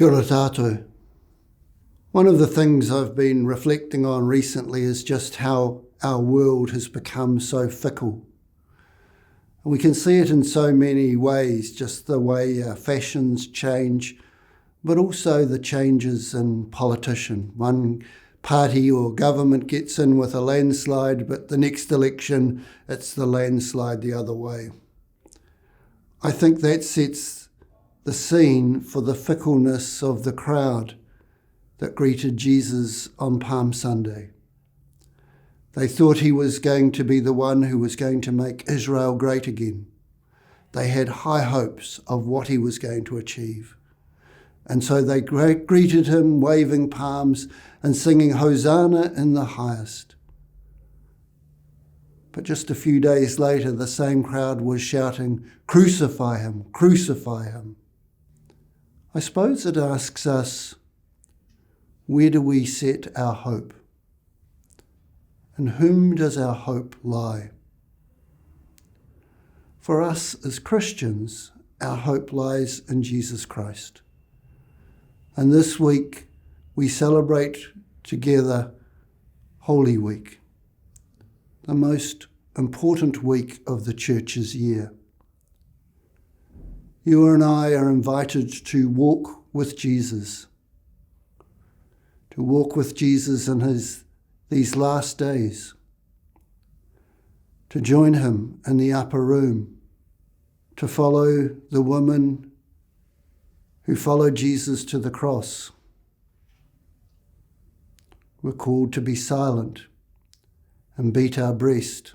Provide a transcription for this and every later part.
Kia ora tātou. One of the things I've been reflecting on recently is just how our world has become so fickle. And we can see it in so many ways, just the way fashions change, but also the changes in politician. One party or government gets in with a landslide, but the next election, it's the landslide the other way. I think that sets the scene for the fickleness of the crowd that greeted Jesus on Palm Sunday. They thought he was going to be the one who was going to make Israel great again. They had high hopes of what he was going to achieve. And so they greeted him waving palms and singing Hosanna in the highest. But just a few days later, the same crowd was shouting, "Crucify him, crucify him." I suppose it asks us, where do we set our hope? In whom does our hope lie? For us as Christians, our hope lies in Jesus Christ. And this week, we celebrate together Holy Week, the most important week of the church's year. You and I are invited to walk with Jesus, in these last days, to join him in the upper room, to follow the woman who followed Jesus to the cross. We're called to be silent and beat our breast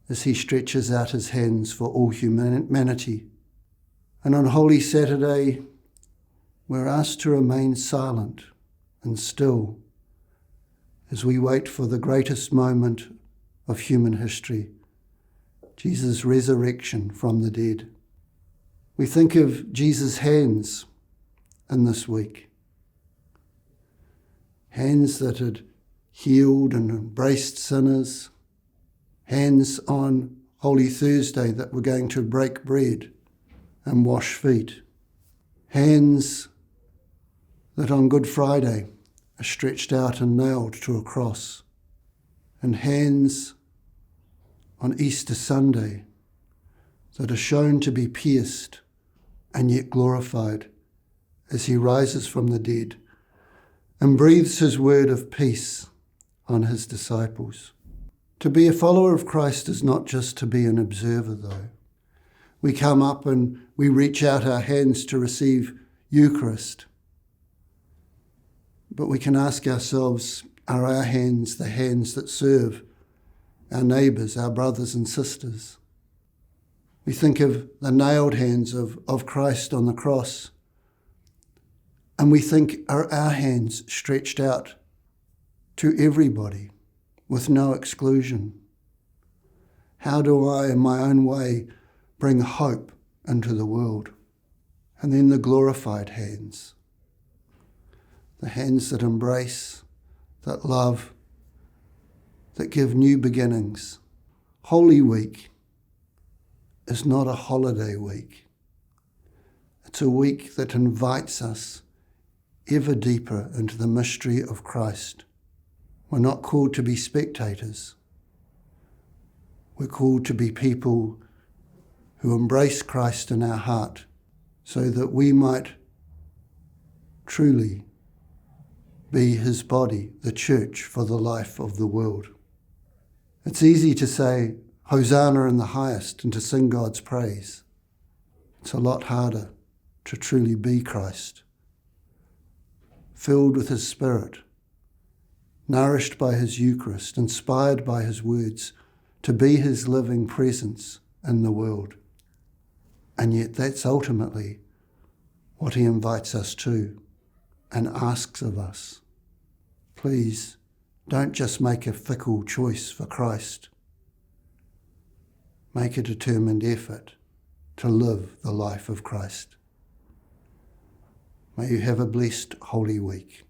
as he stretches out his hands for all humanity. And on Holy Saturday, we're asked to remain silent and still as we wait for the greatest moment of human history, Jesus' resurrection from the dead. We think of Jesus' hands in this week, hands that had healed and embraced sinners, hands on Holy Thursday that were going to break bread and wash feet, hands that on Good Friday are stretched out and nailed to a cross, and hands on Easter Sunday that are shown to be pierced and yet glorified as he rises from the dead and breathes his word of peace on his disciples. To be a follower of Christ is not just to be an observer, though. We come up and we reach out our hands to receive Eucharist. But we can ask ourselves, are our hands the hands that serve our neighbours, our brothers and sisters? We think of the nailed hands of Christ on the cross, and we think, are our hands stretched out to everybody with no exclusion? How do I, in my own way, bring hope into the world? And then the glorified hands, the hands that embrace, that love, that give new beginnings. Holy Week is not a holiday week. It's a week that invites us ever deeper into the mystery of Christ. We're not called to be spectators. We're called to be people who embrace Christ in our heart so that we might truly be his body, the church, for the life of the world. It's easy to say, Hosanna in the highest, and to sing God's praise. It's a lot harder to truly be Christ, filled with his Spirit, nourished by his Eucharist, inspired by his words, to be his living presence in the world. And yet that's ultimately what he invites us to and asks of us. Please don't just make a fickle choice for Christ. Make a determined effort to live the life of Christ. May you have a blessed Holy Week.